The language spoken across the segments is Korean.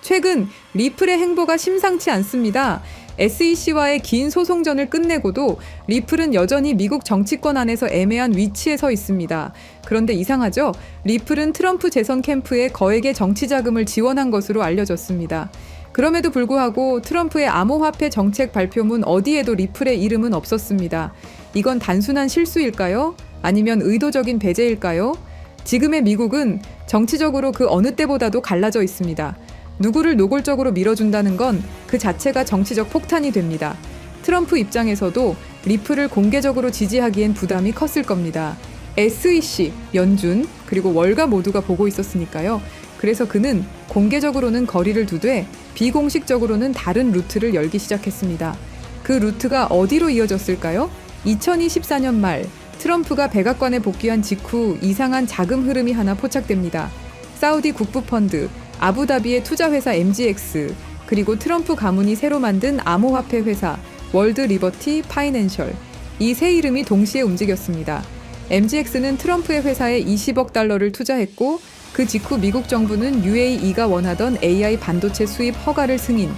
최근 리플의 행보가 심상치 않습니다. SEC와의 긴 소송전을 끝내고도 리플은 여전히 미국 정치권 안에서 애매한 위치에 서 있습니다. 그런데 이상하죠? 리플은 트럼프 재선 캠프에 거액의 정치 자금을 지원한 것으로 알려졌습니다. 그럼에도 불구하고 트럼프의 암호화폐 정책 발표문 어디에도 리플의 이름은 없었습니다. 이건 단순한 실수일까요? 아니면 의도적인 배제일까요? 지금의 미국은 정치적으로 그 어느 때보다도 갈라져 있습니다. 누구를 노골적으로 밀어준다는 건 그 자체가 정치적 폭탄이 됩니다. 트럼프 입장에서도 리플을 공개적으로 지지하기엔 부담이 컸을 겁니다. SEC, 연준, 그리고 월가 모두가 보고 있었으니까요. 그래서 그는 공개적으로는 거리를 두되 비공식적으로는 다른 루트를 열기 시작했습니다. 그 루트가 어디로 이어졌을까요? 2024년 말 트럼프가 백악관에 복귀한 직후 이상한 자금 흐름이 하나 포착됩니다. 사우디 국부펀드, 아부다비의 투자회사 MGX, 그리고 트럼프 가문이 새로 만든 암호화폐 회사 월드 리버티 파이낸셜, 이 세 이름이 동시에 움직였습니다. MGX는 트럼프의 회사에 20억 달러를 투자했고 그 직후 미국 정부는 UAE가 원하던 AI 반도체 수입 허가를 승인,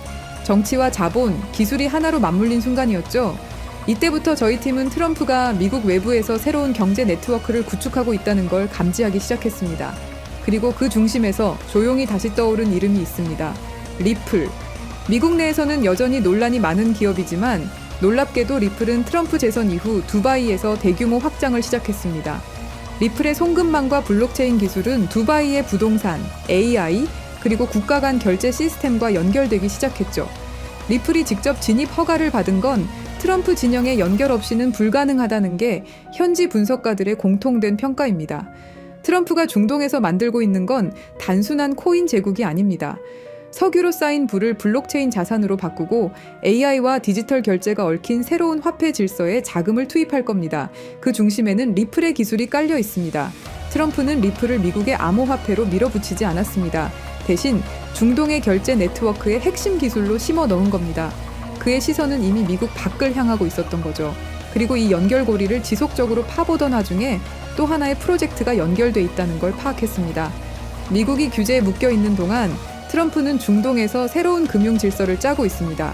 정치와 자본, 기술이 하나로 맞물린 순간이었죠. 이때부터 저희 팀은 트럼프가 미국 외부에서 새로운 경제 네트워크를 구축하고 있다는 걸 감지하기 시작했습니다. 그리고 그 중심에서 조용히 다시 떠오른 이름이 있습니다. 리플. 미국 내에서는 여전히 논란이 많은 기업이지만 놀랍게도 리플은 트럼프 재선 이후 두바이에서 대규모 확장을 시작했습니다. 리플의 송금망과 블록체인 기술은 두바이의 부동산, AI, 그리고 국가 간 결제 시스템과 연결되기 시작했죠. 리플이 직접 진입 허가를 받은 건 트럼프 진영의 연결 없이는 불가능하다는 게 현지 분석가들의 공통된 평가입니다. 트럼프가 중동에서 만들고 있는 건 단순한 코인 제국이 아닙니다. 석유로 쌓인 부를 블록체인 자산으로 바꾸고 AI와 디지털 결제가 얽힌 새로운 화폐 질서에 자금을 투입할 겁니다. 그 중심에는 리플의 기술이 깔려 있습니다. 트럼프는 리플을 미국의 암호화폐로 밀어붙이지 않았습니다. 대신 중동의 결제 네트워크의 핵심 기술로 심어 넣은 겁니다. 그의 시선은 이미 미국 밖을 향하고 있었던 거죠. 그리고 이 연결고리를 지속적으로 파보던 와중에 또 하나의 프로젝트가 연결돼 있다는 걸 파악했습니다. 미국이 규제에 묶여 있는 동안 트럼프는 중동에서 새로운 금융 질서를 짜고 있습니다.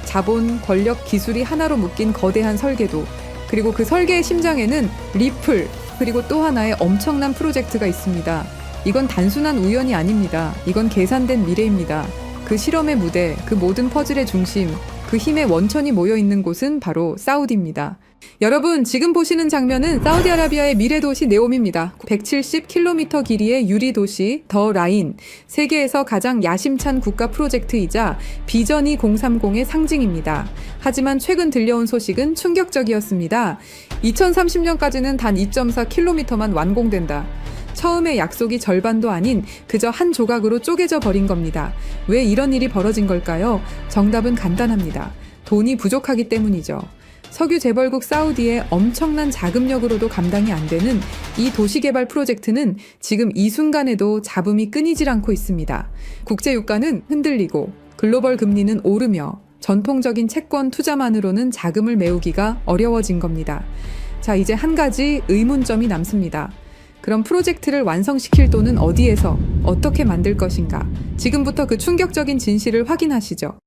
자본, 권력, 기술이 하나로 묶인 거대한 설계도, 그리고 그 설계의 심장에는 리플, 그리고 또 하나의 엄청난 프로젝트가 있습니다. 이건 단순한 우연이 아닙니다. 이건 계산된 미래입니다. 그 실험의 무대, 그 모든 퍼즐의 중심, 그 힘의 원천이 모여있는 곳은 바로 사우디입니다. 여러분, 지금 보시는 장면은 사우디아라비아의 미래도시 네옴입니다. 170km 길이의 유리도시 더 라인, 세계에서 가장 야심찬 국가 프로젝트이자 비전 2030의 상징입니다. 하지만 최근 들려온 소식은 충격적이었습니다. 2030년까지는 단 2.4km만 완공된다. 처음의 약속이 절반도 아닌 그저 한 조각으로 쪼개져 버린 겁니다. 왜 이런 일이 벌어진 걸까요? 정답은 간단합니다. 돈이 부족하기 때문이죠. 석유 재벌국 사우디의 엄청난 자금력으로도 감당이 안 되는 이 도시개발 프로젝트는 지금 이 순간에도 잡음이 끊이질 않고 있습니다. 국제유가는 흔들리고 글로벌 금리는 오르며 전통적인 채권 투자만으로는 자금을 메우기가 어려워진 겁니다. 자, 이제 한 가지 의문점이 남습니다. 그럼 프로젝트를 완성시킬 돈은 어디에서 어떻게 만들 것인가? 지금부터 그 충격적인 진실을 확인하시죠.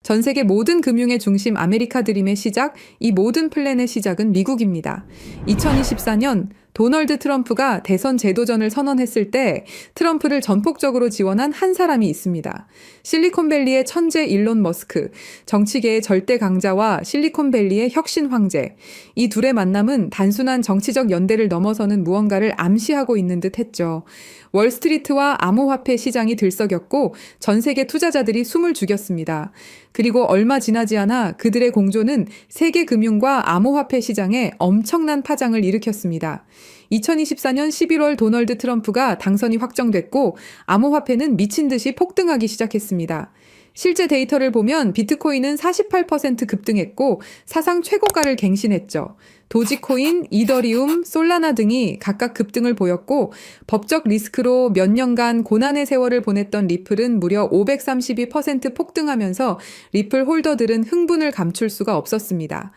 전 세계 모든 금융의 중심 아메리카 드림의 시작, 이 모든 플랜의 시작은 미국입니다. 2024년 도널드 트럼프가 대선 재도전을 선언했을 때 트럼프를 전폭적으로 지원한 한 사람이 있습니다. 실리콘밸리의 천재 일론 머스크, 정치계의 절대 강자와 실리콘밸리의 혁신 황제. 이 둘의 만남은 단순한 정치적 연대를 넘어서는 무언가를 암시하고 있는 듯 했죠. 월스트리트와 암호화폐 시장이 들썩였고 전 세계 투자자들이 숨을 죽였습니다. 그리고 얼마 지나지 않아 그들의 공조는 세계 금융과 암호화폐 시장에 엄청난 파장을 일으켰습니다. 2024년 11월 도널드 트럼프가 당선이 확정됐고 암호화폐는 미친 듯이 폭등하기 시작했습니다. 실제 데이터를 보면 비트코인은 48% 급등했고 사상 최고가를 갱신했죠. 도지코인, 이더리움, 솔라나 등이 각각 급등을 보였고 법적 리스크로 몇 년간 고난의 세월을 보냈던 리플은 무려 532% 폭등하면서 리플 홀더들은 흥분을 감출 수가 없었습니다.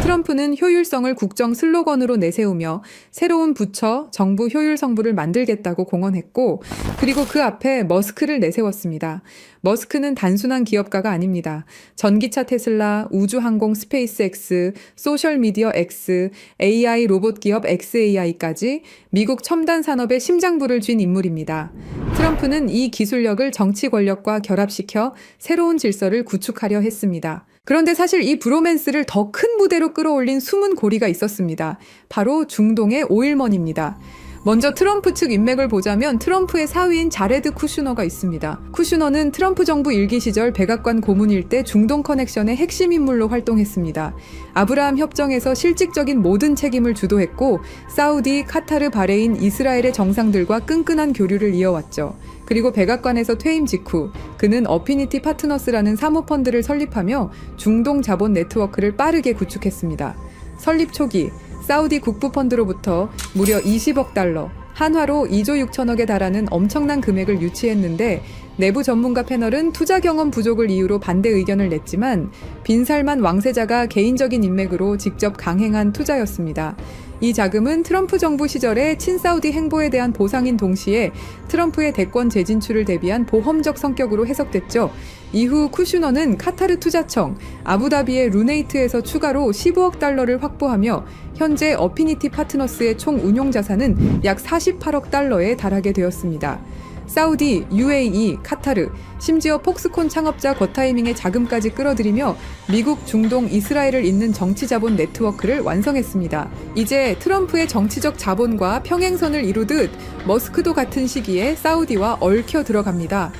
트럼프는 효율성을 국정 슬로건으로 내세우며 새로운 부처, 정부 효율성부를 만들겠다고 공언했고, 그리고 그 앞에 머스크를 내세웠습니다. 머스크는 단순한 기업가가 아닙니다. 전기차 테슬라, 우주항공 스페이스X, 소셜미디어 X, AI 로봇 기업 XAI까지 미국 첨단 산업의 심장부를 쥔 인물입니다. 트럼프는 이 기술력을 정치 권력과 결합시켜 새로운 질서를 구축하려 했습니다. 그런데 사실 이 브로맨스를 더 큰 무대로 끌어올린 숨은 고리가 있었습니다. 바로 중동의 오일먼입니다. 먼저 트럼프 측 인맥을 보자면 트럼프의 사위인 자레드 쿠슈너가 있습니다. 쿠슈너는 트럼프 정부 일기 시절 백악관 고문일 때 중동 커넥션의 핵심 인물로 활동했습니다. 아브라함 협정에서 실질적인 모든 책임을 주도했고 사우디, 카타르, 바레인, 이스라엘의 정상들과 끈끈한 교류를 이어왔죠. 그리고 백악관에서 퇴임 직후 그는 어피니티 파트너스라는 사모펀드를 설립하며 중동 자본 네트워크를 빠르게 구축했습니다. 설립 초기 사우디 국부펀드로부터 무려 20억 달러, 한화로 2조 6천억에 달하는 엄청난 금액을 유치했는데 내부 전문가 패널은 투자 경험 부족을 이유로 반대 의견을 냈지만 빈살만 왕세자가 개인적인 인맥으로 직접 강행한 투자였습니다. 이 자금은 트럼프 정부 시절의 친사우디 행보에 대한 보상인 동시에 트럼프의 대권 재진출을 대비한 보험적 성격으로 해석됐죠. 이후 쿠슈너는 카타르 투자청, 아부다비의 루네이트에서 추가로 15억 달러를 확보하며 현재 어피니티 파트너스의 총 운용 자산은 약 48억 달러에 달하게 되었습니다. 사우디, UAE, 카타르, 심지어 폭스콘 창업자 거타이밍의 자금까지 끌어들이며 미국, 중동, 이스라엘을 잇는 정치 자본 네트워크를 완성했습니다. 이제 트럼프의 정치적 자본과 평행선을 이루듯 머스크도 같은 시기에 사우디와 얽혀 들어갑니다.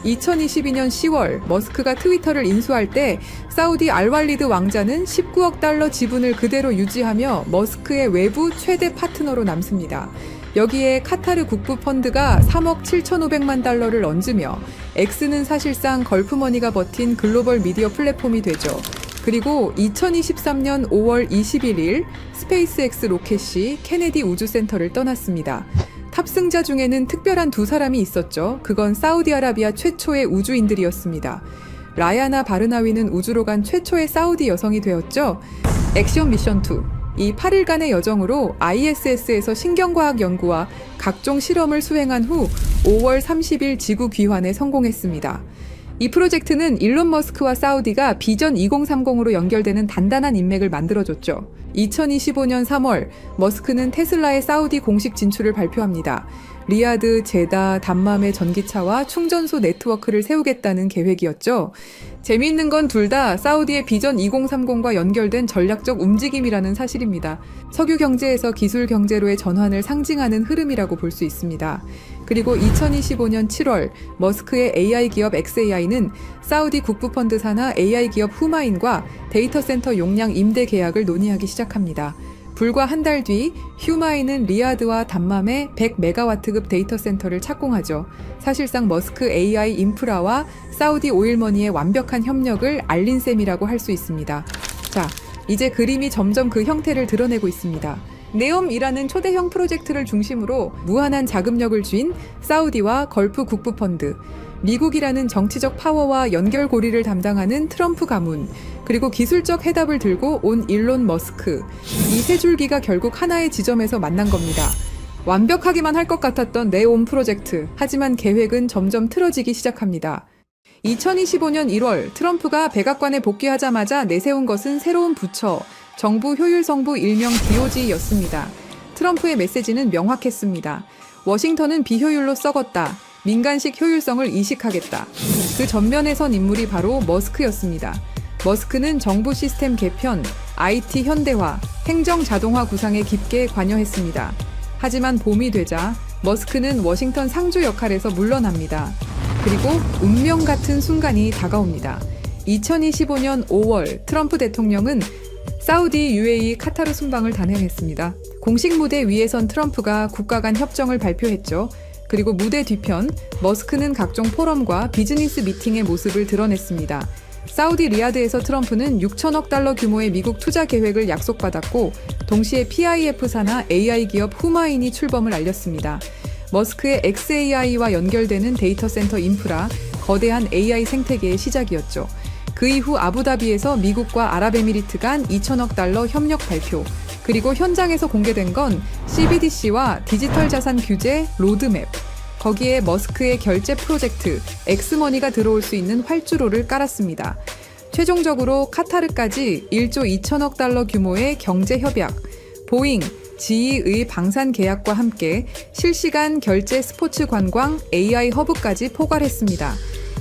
2022년 10월 머스크가 트위터를 인수할 때 사우디 알왈리드 왕자는 19억 달러 지분을 그대로 유지하며 머스크의 외부 최대 파트너로 남습니다. 여기에 카타르 국부펀드가 3억 7,500만 달러를 얹으며 X는 사실상 걸프머니가 버틴 글로벌 미디어 플랫폼이 되죠. 그리고 2023년 5월 21일 스페이스X 로켓이 케네디 우주센터를 떠났습니다. 탑승자 중에는 특별한 두 사람이 있었죠. 그건 사우디아라비아 최초의 우주인들이었습니다. 라야나 바르나위는 우주로 간 최초의 사우디 여성이 되었죠. 액션 미션 2. 이 8일간의 여정으로 ISS에서 신경과학 연구와 각종 실험을 수행한 후 5월 30일 지구 귀환에 성공했습니다. 이 프로젝트는 일론 머스크와 사우디가 비전 2030으로 연결되는 단단한 인맥을 만들어줬죠. 2025년 3월 머스크는 테슬라의 사우디 공식 진출을 발표합니다. 리야드, 제다, 담맘의 전기차와 충전소 네트워크를 세우겠다는 계획이었죠. 재미있는 건 둘 다 사우디의 비전 2030과 연결된 전략적 움직임이라는 사실입니다. 석유 경제에서 기술 경제로의 전환을 상징하는 흐름이라고 볼 수 있습니다. 그리고 2025년 7월 머스크의 AI 기업 XAI는 사우디 국부펀드 산하 AI 기업 후마인과 데이터 센터 용량 임대 계약을 논의하기 시작합니다. 불과 한 달 뒤 휴마인은 리야드와 담맘에 100메가와트급 데이터 센터를 착공하죠. 사실상 머스크 AI 인프라와 사우디 오일머니의 완벽한 협력을 알린 셈이라고 할 수 있습니다. 자, 이제 그림이 점점 그 형태를 드러내고 있습니다. 네옴이라는 초대형 프로젝트를 중심으로 무한한 자금력을 쥔 사우디와 걸프 국부펀드, 미국이라는 정치적 파워와 연결고리를 담당하는 트럼프 가문, 그리고 기술적 해답을 들고 온 일론 머스크, 이 세 줄기가 결국 하나의 지점에서 만난 겁니다. 완벽하기만 할 것 같았던 네옴 프로젝트, 하지만 계획은 점점 틀어지기 시작합니다. 2025년 1월 트럼프가 백악관에 복귀하자마자 내세운 것은 새로운 부처, 정부 효율성부 일명 DOG였습니다. 트럼프의 메시지는 명확했습니다. 워싱턴은 비효율로 썩었다. 민간식 효율성을 이식하겠다. 그 전면에 선 인물이 바로 머스크였습니다. 머스크는 정부 시스템 개편, IT 현대화, 행정 자동화 구상에 깊게 관여했습니다. 하지만 봄이 되자 머스크는 워싱턴 상주 역할에서 물러납니다. 그리고 운명 같은 순간이 다가옵니다. 2025년 5월 트럼프 대통령은 사우디, UAE, 카타르 순방을 단행했습니다. 공식 무대 위에 선 트럼프가 국가 간 협정을 발표했죠. 그리고 무대 뒤편, 머스크는 각종 포럼과 비즈니스 미팅의 모습을 드러냈습니다. 사우디 리야드에서 트럼프는 6천억 달러 규모의 미국 투자 계획을 약속받았고 동시에 PIF 산하 AI 기업 후마인이 출범을 알렸습니다. 머스크의 XAI와 연결되는 데이터 센터 인프라, 거대한 AI 생태계의 시작이었죠. 그 이후 아부다비에서 미국과 아랍에미리트 간 2천억 달러 협력 발표, 그리고 현장에서 공개된 건 CBDC와 디지털 자산 규제 로드맵, 거기에 머스크의 결제 프로젝트 엑스머니가 들어올 수 있는 활주로를 깔았습니다. 최종적으로 카타르까지 1조 2천억 달러 규모의 경제 협약, 보잉, GE의 방산 계약과 함께 실시간 결제 스포츠 관광 AI 허브까지 포괄했습니다.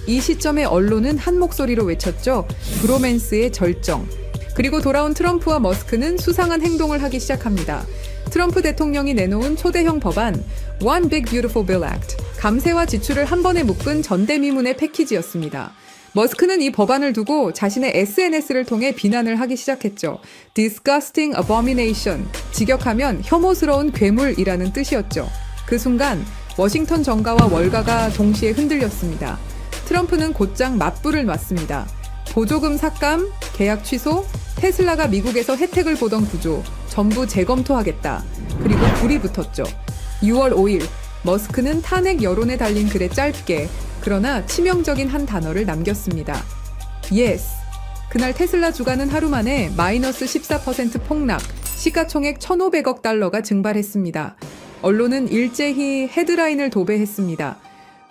이 시점에 언론은 한 목소리로 외쳤죠. 브로맨스의 절정. 그리고 돌아온 트럼프와 머스크는 수상한 행동을 하기 시작합니다. 트럼프 대통령이 내놓은 초대형 법안 One Big Beautiful Bill Act, 감세와 지출을 한 번에 묶은 전대미문의 패키지였습니다. 머스크는 이 법안을 두고 자신의 SNS를 통해 비난을 하기 시작했죠. Disgusting abomination, 직역하면 혐오스러운 괴물이라는 뜻이었죠. 그 순간 워싱턴 정가와 월가가 동시에 흔들렸습니다. 트럼프는 곧장 맞불을 놨습니다. 보조금 삭감, 계약 취소, 테슬라가 미국에서 혜택을 보던 구조 전부 재검토하겠다. 그리고 불이 붙었죠. 6월 5일 머스크는 탄핵 여론에 달린 글에 짧게 그러나 치명적인 한 단어를 남겼습니다. Yes. 그날 테슬라 주가는 하루 만에 마이너스 14% 폭락, 시가총액 1,500억 달러가 증발했습니다. 언론은 일제히 헤드라인을 도배했습니다.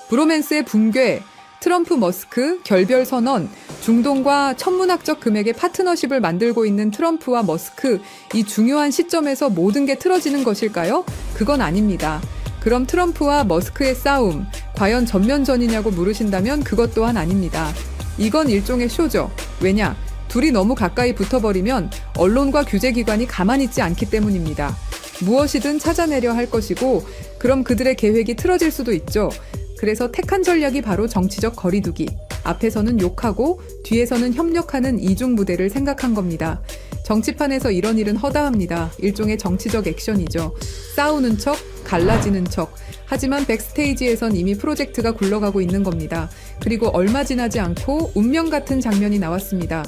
브로맨스의 붕괴, 트럼프 머스크 결별 선언, 중동과 천문학적 금액의 파트너십을 만들고 있는 트럼프와 머스크, 이 중요한 시점에서 모든 게 틀어지는 것일까요? 그건 아닙니다. 그럼 트럼프와 머스크의 싸움, 과연 전면전이냐고 물으신다면 그것 또한 아닙니다. 이건 일종의 쇼죠. 왜냐? 둘이 너무 가까이 붙어버리면 언론과 규제기관이 가만히 있지 않기 때문입니다. 무엇이든 찾아내려 할 것이고, 그럼 그들의 계획이 틀어질 수도 있죠. 그래서 택한 전략이 바로 정치적 거리두기. 앞에서는 욕하고 뒤에서는 협력하는 이중무대를 생각한 겁니다. 정치판에서 이런 일은 허다합니다. 일종의 정치적 액션이죠. 싸우는 척, 갈라지는 척. 하지만 백스테이지에선 이미 프로젝트가 굴러가고 있는 겁니다. 그리고 얼마 지나지 않고 운명 같은 장면이 나왔습니다.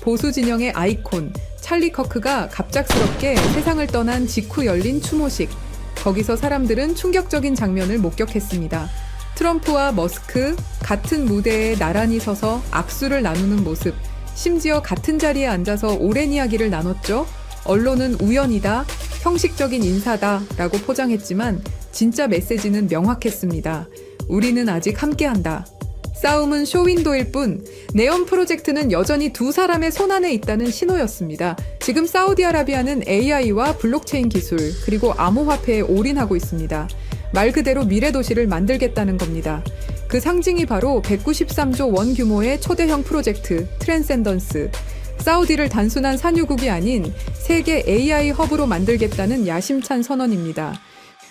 보수 진영의 아이콘, 찰리 커크가 갑작스럽게 세상을 떠난 직후 열린 추모식. 거기서 사람들은 충격적인 장면을 목격했습니다. 트럼프와 머스크 같은 무대에 나란히 서서 악수를 나누는 모습, 심지어 같은 자리에 앉아서 오랜 이야기를 나눴죠. 언론은 우연이다, 형식적인 인사다 라고 포장했지만 진짜 메시지는 명확했습니다. 우리는 아직 함께한다. 싸움은 쇼윈도일 뿐 네온 프로젝트는 여전히 두 사람의 손안에 있다는 신호였습니다. 지금 사우디아라비아는 AI와 블록체인 기술 그리고 암호화폐에 올인하고 있습니다. 말 그대로 미래 도시를 만들겠다는 겁니다. 그 상징이 바로 193조 원 규모의 초대형 프로젝트 트랜센던스. 사우디를 단순한 산유국이 아닌 세계 AI 허브로 만들겠다는 야심찬 선언입니다.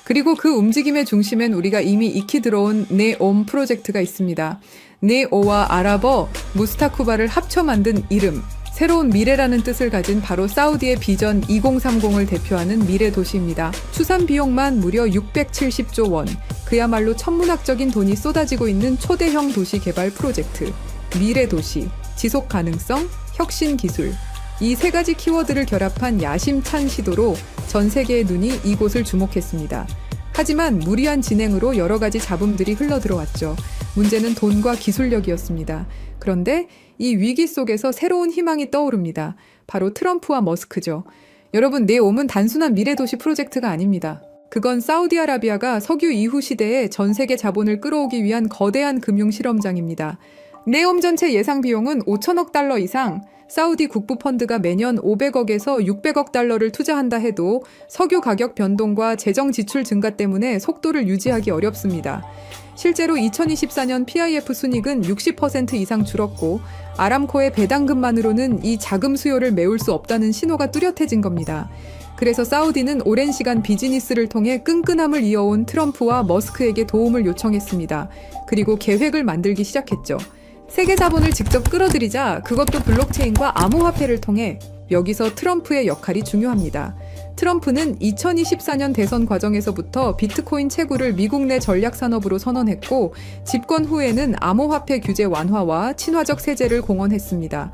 그리고 그 움직임의 중심엔 우리가 이미 익히 들어온 네옴 프로젝트가 있습니다. 네오와 아랍어 무스타쿠바를 합쳐 만든 이름, 새로운 미래라는 뜻을 가진 바로 사우디의 비전 2030을 대표하는 미래 도시입니다. 추산 비용만 무려 670조 원, 그야말로 천문학적인 돈이 쏟아지고 있는 초대형 도시 개발 프로젝트. 미래 도시, 지속 가능성, 혁신 기술. 이 세 가지 키워드를 결합한 야심찬 시도로 전 세계의 눈이 이곳을 주목했습니다. 하지만 무리한 진행으로 여러 가지 잡음들이 흘러들어왔죠. 문제는 돈과 기술력이었습니다. 그런데 이 위기 속에서 새로운 희망이 떠오릅니다. 바로 트럼프와 머스크죠. 여러분, 네옴은 단순한 미래도시 프로젝트가 아닙니다. 그건 사우디아라비아가 석유 이후 시대에 전 세계 자본을 끌어오기 위한 거대한 금융 실험장입니다. 네옴 전체 예상 비용은 5천억 달러 이상, 사우디 국부 펀드가 매년 500억에서 600억 달러를 투자한다 해도 석유 가격 변동과 재정 지출 증가 때문에 속도를 유지하기 어렵습니다. 실제로 2024년 PIF 순이익은 60% 이상 줄었고 아람코의 배당금만으로는 이 자금 수요를 메울 수 없다는 신호가 뚜렷해진 겁니다. 그래서 사우디는 오랜 시간 비즈니스를 통해 끈끈함을 이어온 트럼프와 머스크에게 도움을 요청했습니다. 그리고 계획을 만들기 시작했죠. 세계 자본을 직접 끌어들이자 그것도 블록체인과 암호화폐를 통해. 여기서 트럼프의 역할이 중요합니다. 트럼프는 2024년 대선 과정에서부터 비트코인 채굴을 미국 내 전략 산업으로 선언했고 집권 후에는 암호화폐 규제 완화와 친화적 세제를 공언했습니다.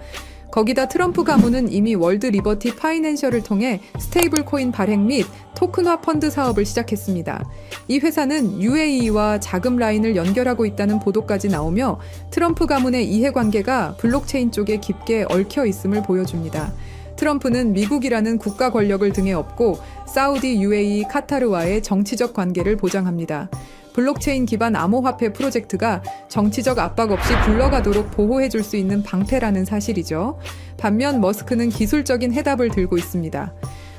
거기다 트럼프 가문은 이미 월드 리버티 파이낸셜을 통해 스테이블 코인 발행 및 토큰화 펀드 사업을 시작했습니다. 이 회사는 UAE와 자금 라인을 연결하고 있다는 보도까지 나오며 트럼프 가문의 이해관계가 블록체인 쪽에 깊게 얽혀 있음을 보여줍니다. 트럼프는 미국이라는 국가 권력을 등에 업고 사우디, UAE, 카타르와의 정치적 관계를 보장합니다. 블록체인 기반 암호화폐 프로젝트가 정치적 압박 없이 굴러가도록 보호해줄 수 있는 방패라는 사실이죠. 반면 머스크는 기술적인 해답을 들고 있습니다.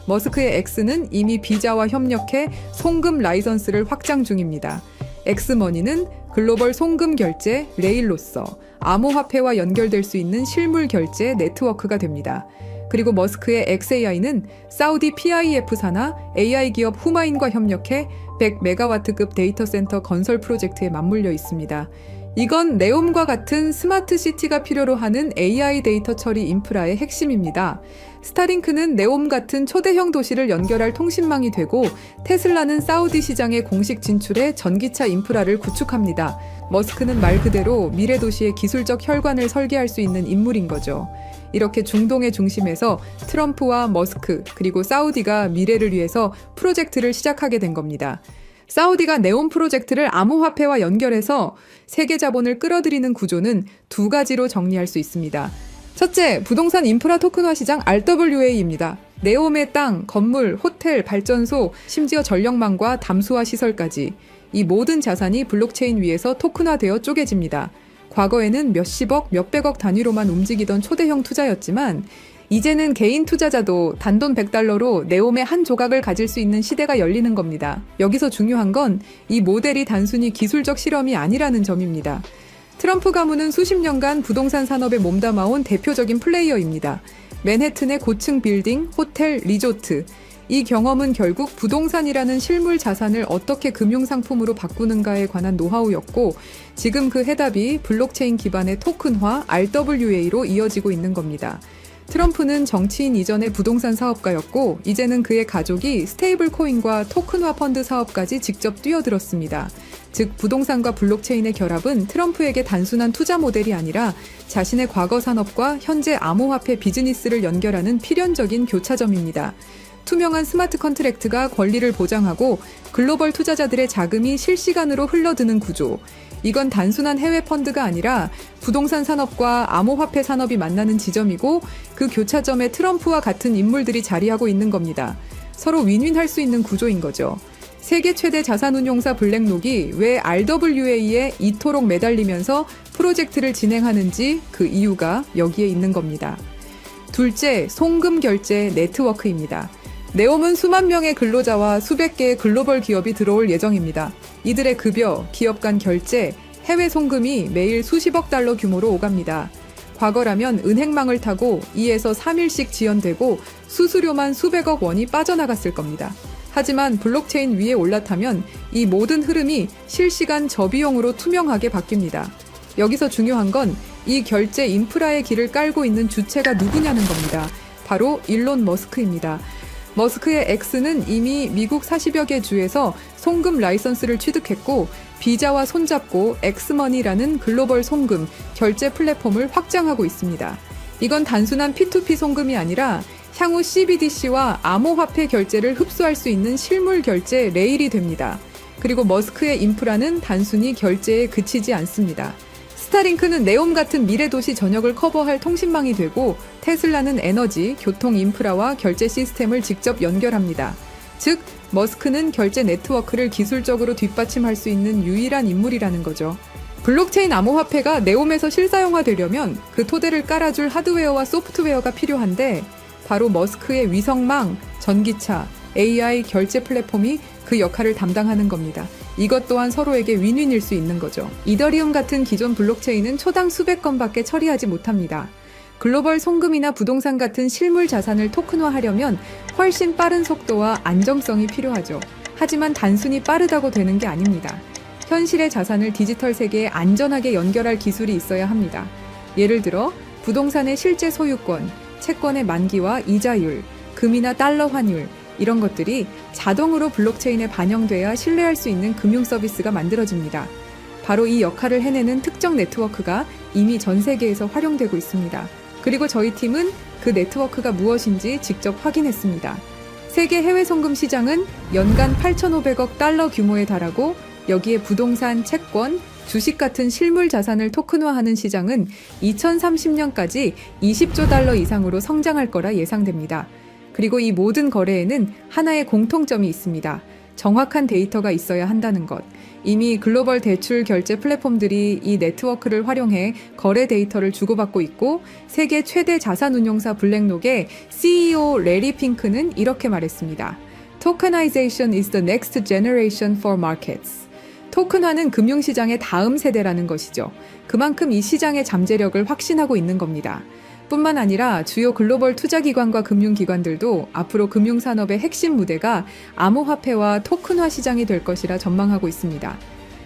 머스크의 X는 이미 비자와 협력해 송금 라이선스를 확장 중입니다. 엑스머니는 글로벌 송금 결제 레일로서 암호화폐와 연결될 수 있는 실물 결제 네트워크가 됩니다. 그리고 머스크의 XAI는 사우디 PIF 산하 AI 기업 후마인과 협력해 100메가와트급 데이터 센터 건설 프로젝트에 맞물려 있습니다. 이건 네옴과 같은 스마트 시티가 필요로 하는 AI 데이터 처리 인프라의 핵심입니다. 스타링크는 네옴 같은 초대형 도시를 연결할 통신망이 되고 테슬라는 사우디 시장의 공식 진출에 전기차 인프라를 구축합니다. 머스크는 말 그대로 미래 도시의 기술적 혈관을 설계할 수 있는 인물인 거죠. 이렇게 중동의 중심에서 트럼프와 머스크 그리고 사우디가 미래를 위해서 프로젝트를 시작하게 된 겁니다. 사우디가 네온 프로젝트를 암호화폐와 연결해서 세계 자본을 끌어들이는 구조는 두 가지로 정리할 수 있습니다. 첫째, 부동산 인프라 토큰화 시장 RWA입니다. 네옴의 땅, 건물, 호텔, 발전소, 심지어 전력망과 담수화 시설까지 이 모든 자산이 블록체인 위에서 토큰화되어 쪼개집니다. 과거에는 몇십억, 몇백억 단위로만 움직이던 초대형 투자였지만 이제는 개인 투자자도 단돈 $100로 네옴의 한 조각을 가질 수 있는 시대가 열리는 겁니다. 여기서 중요한 건 이 모델이 단순히 기술적 실험이 아니라는 점입니다. 트럼프 가문은 수십 년간 부동산 산업에 몸담아온 대표적인 플레이어입니다. 맨해튼의 고층 빌딩, 호텔, 리조트. 이 경험은 결국 부동산이라는 실물 자산을 어떻게 금융상품으로 바꾸는가에 관한 노하우였고 지금 그 해답이 블록체인 기반의 토큰화 RWA로 이어지고 있는 겁니다. 트럼프는 정치인 이전의 부동산 사업가였고 이제는 그의 가족이 스테이블 코인과 토큰화 펀드 사업까지 직접 뛰어들었습니다. 즉 부동산과 블록체인의 결합은 트럼프에게 단순한 투자 모델이 아니라 자신의 과거 산업과 현재 암호화폐 비즈니스를 연결하는 필연적인 교차점입니다. 투명한 스마트 컨트랙트가 권리를 보장하고 글로벌 투자자들의 자금이 실시간으로 흘러드는 구조. 이건 단순한 해외 펀드가 아니라 부동산 산업과 암호화폐 산업이 만나는 지점이고 그 교차점에 트럼프와 같은 인물들이 자리하고 있는 겁니다. 서로 윈윈할 수 있는 구조인 거죠. 세계 최대 자산운용사 블랙록이 왜 RWA에 이토록 매달리면서 프로젝트를 진행하는지 그 이유가 여기에 있는 겁니다. 둘째, 송금 결제 네트워크입니다. 네옴은 수만 명의 근로자와 수백 개의 글로벌 기업이 들어올 예정입니다. 이들의 급여, 기업 간 결제, 해외 송금이 매일 수십억 달러 규모로 오갑니다. 과거라면 은행망을 타고 2에서 3일씩 지연되고 수수료만 수백억 원이 빠져나갔을 겁니다. 하지만 블록체인 위에 올라타면 이 모든 흐름이 실시간 저비용으로 투명하게 바뀝니다. 여기서 중요한 건 이 결제 인프라의 길을 깔고 있는 주체가 누구냐는 겁니다. 바로 일론 머스크입니다. 머스크의 X는 이미 미국 40여 개 주에서 송금 라이선스를 취득했고 비자와 손잡고 엑스머니라는 글로벌 송금, 결제 플랫폼을 확장하고 있습니다. 이건 단순한 P2P 송금이 아니라 향후 CBDC와 암호화폐 결제를 흡수할 수 있는 실물 결제 레일이 됩니다. 그리고 머스크의 인프라는 단순히 결제에 그치지 않습니다. 스타링크는 네옴 같은 미래 도시 전역을 커버할 통신망이 되고 테슬라는 에너지, 교통 인프라와 결제 시스템을 직접 연결합니다. 즉, 머스크는 결제 네트워크를 기술적으로 뒷받침할 수 있는 유일한 인물이라는 거죠. 블록체인 암호화폐가 네옴에서 실사용화되려면 그 토대를 깔아줄 하드웨어와 소프트웨어가 필요한데 바로 머스크의 위성망, 전기차, AI 결제 플랫폼이 그 역할을 담당하는 겁니다. 이것 또한 서로에게 윈윈일 수 있는 거죠. 이더리움 같은 기존 블록체인은 초당 수백 건밖에 처리하지 못합니다. 글로벌 송금이나 부동산 같은 실물 자산을 토큰화하려면 훨씬 빠른 속도와 안정성이 필요하죠. 하지만 단순히 빠르다고 되는 게 아닙니다. 현실의 자산을 디지털 세계에 안전하게 연결할 기술이 있어야 합니다. 예를 들어 부동산의 실제 소유권, 채권의 만기와 이자율, 금이나 달러 환율, 이런 것들이 자동으로 블록체인에 반영돼야 신뢰할 수 있는 금융 서비스가 만들어집니다. 바로 이 역할을 해내는 특정 네트워크가 이미 전 세계에서 활용되고 있습니다. 그리고 저희 팀은 그 네트워크가 무엇인지 직접 확인했습니다. 세계 해외 송금 시장은 연간 8,500억 달러 규모에 달하고 여기에 부동산, 채권, 주식 같은 실물 자산을 토큰화하는 시장은 2030년까지 20조 달러 이상으로 성장할 거라 예상됩니다. 그리고 이 모든 거래에는 하나의 공통점이 있습니다. 정확한 데이터가 있어야 한다는 것. 이미 글로벌 대출 결제 플랫폼들이 이 네트워크를 활용해 거래 데이터를 주고받고 있고 세계 최대 자산운용사 블랙록의 CEO 레리 핑크는 이렇게 말했습니다. Tokenization is the next generation for markets. 토큰화는 금융시장의 다음 세대라는 것이죠. 그만큼 이 시장의 잠재력을 확신하고 있는 겁니다. 뿐만 아니라 주요 글로벌 투자기관과 금융기관들도 앞으로 금융산업의 핵심 무대가 암호화폐와 토큰화 시장이 될 것이라 전망하고 있습니다.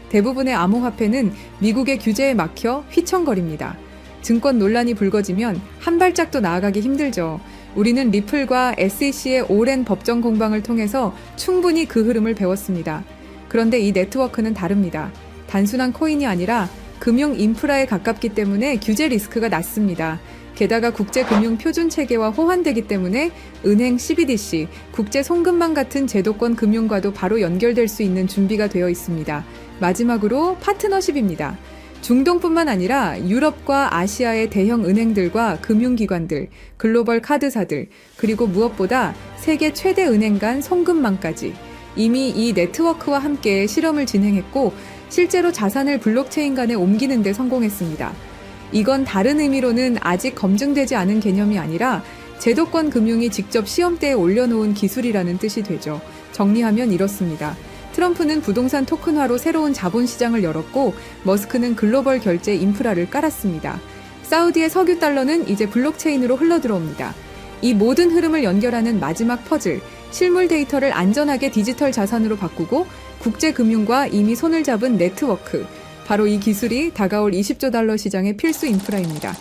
대부분의 암호화폐는 미국의 규제에 막혀 휘청거립니다. 증권 논란이 불거지면 한 발짝도 나아가기 힘들죠. 우리는 리플과 SEC의 오랜 법정 공방을 통해서 충분히 그 흐름을 배웠습니다. 그런데 이 네트워크는 다릅니다. 단순한 코인이 아니라 금융 인프라에 가깝기 때문에 규제 리스크가 낮습니다. 게다가 국제금융표준체계와 호환되기 때문에 은행 CBDC, 국제송금망 같은 제도권 금융과도 바로 연결될 수 있는 준비가 되어 있습니다. 마지막으로 파트너십입니다. 중동뿐만 아니라 유럽과 아시아의 대형 은행들과 금융기관들, 글로벌 카드사들, 그리고 무엇보다 세계 최대 은행 간 송금망까지 이미 이 네트워크와 함께 실험을 진행했고 실제로 자산을 블록체인 간에 옮기는 데 성공했습니다. 이건 다른 의미로는 아직 검증되지 않은 개념이 아니라 제도권 금융이 직접 시험대에 올려놓은 기술이라는 뜻이 되죠. 정리하면 이렇습니다. 트럼프는 부동산 토큰화로 새로운 자본시장을 열었고 머스크는 글로벌 결제 인프라를 깔았습니다. 사우디의 석유 달러는 이제 블록체인으로 흘러들어옵니다. 이 모든 흐름을 연결하는 마지막 퍼즐, 실물 데이터를 안전하게 디지털 자산으로 바꾸고 국제금융과 이미 손을 잡은 네트워크, 바로 이 기술이 다가올 20조 달러 시장의 필수 인프라입니다.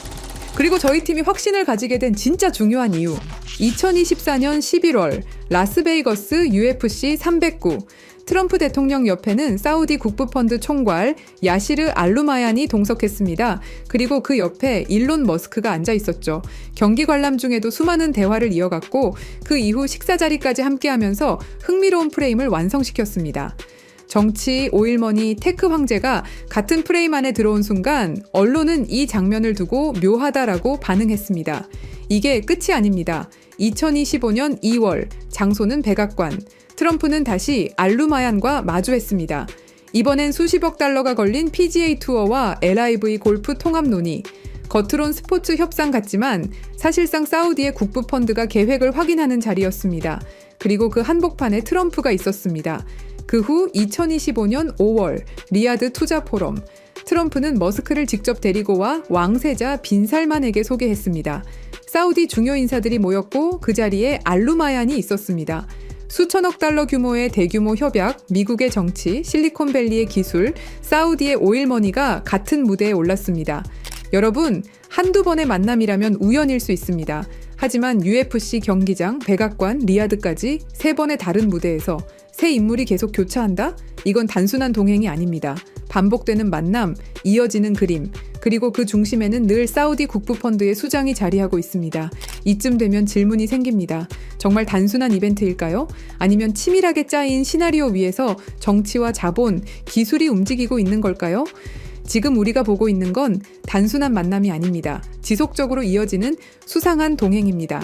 그리고 저희 팀이 확신을 가지게 된 진짜 중요한 이유. 2024년 11월 라스베이거스 UFC 309 트럼프 대통령 옆에는 사우디 국부펀드 총괄 야시르 알루마얀이 동석했습니다. 그리고 그 옆에 일론 머스크가 앉아 있었죠. 경기 관람 중에도 수많은 대화를 이어갔고 그 이후 식사 자리까지 함께하면서 흥미로운 프레임을 완성시켰습니다. 정치, 오일머니, 테크 황제가 같은 프레임 안에 들어온 순간 언론은 이 장면을 두고 묘하다라고 반응했습니다. 이게 끝이 아닙니다. 2025년 2월, 장소는 백악관. 트럼프는 다시 알루마얀과 마주했습니다. 이번엔 수십억 달러가 걸린 PGA 투어와 LIV 골프 통합 논의. 겉으론 스포츠 협상 같지만 사실상 사우디의 국부펀드가 계획을 확인하는 자리였습니다. 그리고 그 한복판에 트럼프가 있었습니다. 그 후 2025년 5월 리야드 투자 포럼. 트럼프는 머스크를 직접 데리고 와 왕세자 빈 살만에게 소개했습니다. 사우디 중요 인사들이 모였고 그 자리에 알루마얀이 있었습니다. 수천억 달러 규모의 대규모 협약, 미국의 정치, 실리콘밸리의 기술, 사우디의 오일머니가 같은 무대에 올랐습니다. 여러분, 한두 번의 만남이라면 우연일 수 있습니다. 하지만 UFC 경기장, 백악관, 리야드까지 3번의 다른 무대에서 새 인물이 계속 교차한다? 이건 단순한 동행이 아닙니다. 반복되는 만남, 이어지는 그림, 그리고 그 중심에는 늘 사우디 국부펀드의 수장이 자리하고 있습니다. 이쯤 되면 질문이 생깁니다. 정말 단순한 이벤트일까요? 아니면 치밀하게 짜인 시나리오 위에서 정치와 자본, 기술이 움직이고 있는 걸까요? 지금 우리가 보고 있는 건 단순한 만남이 아닙니다. 지속적으로 이어지는 수상한 동행입니다.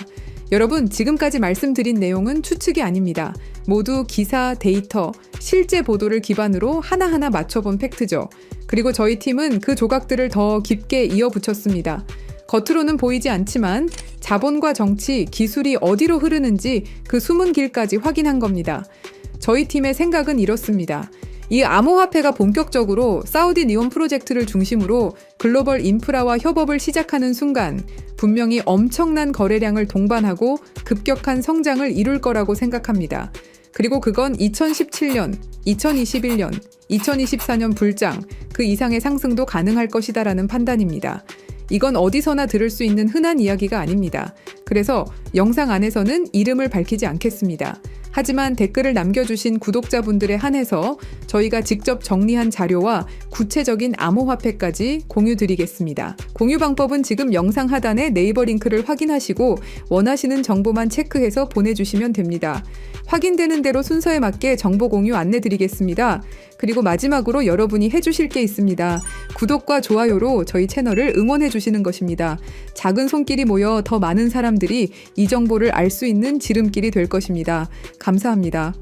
여러분, 지금까지 말씀드린 내용은 추측이 아닙니다. 모두 기사, 데이터, 실제 보도를 기반으로 하나하나 맞춰본 팩트죠. 그리고 저희 팀은 그 조각들을 더 깊게 이어붙였습니다. 겉으로는 보이지 않지만 자본과 정치, 기술이 어디로 흐르는지 그 숨은 길까지 확인한 겁니다. 저희 팀의 생각은 이렇습니다. 이 암호화폐가 본격적으로 사우디 니온 프로젝트를 중심으로 글로벌 인프라와 협업을 시작하는 순간 분명히 엄청난 거래량을 동반하고 급격한 성장을 이룰 거라고 생각합니다. 그리고 그건 2017년, 2021년, 2024년 불장, 그 이상의 상승도 가능할 것이다라는 판단입니다. 이건 어디서나 들을 수 있는 흔한 이야기가 아닙니다. 그래서 영상 안에서는 이름을 밝히지 않겠습니다. 하지만 댓글을 남겨주신 구독자분들에 한해서 저희가 직접 정리한 자료와 구체적인 암호화폐까지 공유드리겠습니다. 공유 방법은 지금 영상 하단에 네이버 링크를 확인하시고 원하시는 정보만 체크해서 보내주시면 됩니다. 확인되는 대로 순서에 맞게 정보 공유 안내드리겠습니다. 그리고 마지막으로 여러분이 해주실 게 있습니다. 구독과 좋아요로 저희 채널을 응원해 주시는 것입니다. 작은 손길이 모여 더 많은 사람들이 이 정보를 알 수 있는 지름길이 될 것입니다. 감사합니다.